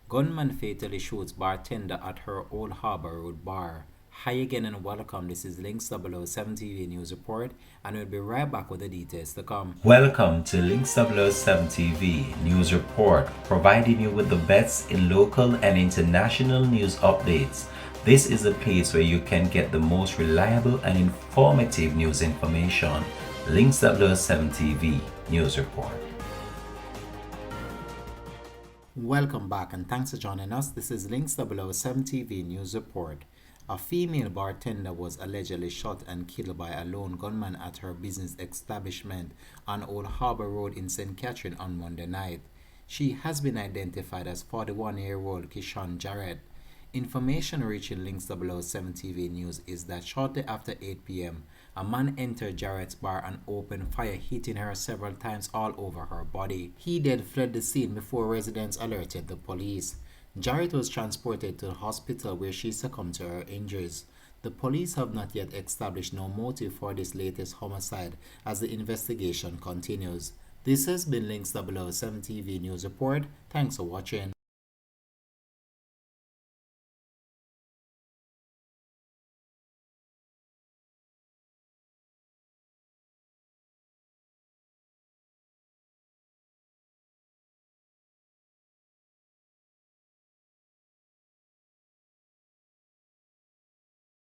Gunman fatally shoots bartender at her Old Harbor Road bar. Hi again and welcome. This is Links 007 TV News Report, and we'll be right back with the details to come. Welcome to Links 007 TV News Report, providing you with the best in local and international news updates. This is a place where you can get the most reliable and informative news information. Links 007 TV News Report. Welcome back and thanks for joining us. This is Links 007 TV News Report. A female bartender was allegedly shot and killed by a lone gunman at her business establishment on Old Harbor Road in St. Catherine on Monday night. She has been identified as 41-year-old Kishan Jarrett. Information reaching Links 007 TV News is that shortly after 8 p.m., a man entered Jarrett's bar and opened fire, hitting her several times all over her body. He then fled the scene before residents alerted the police. Jarrett was transported to the hospital where she succumbed to her injuries. The police have not yet established no motive for this latest homicide as the investigation continues. This has been Links 007 TV News Report. Thanks for watching.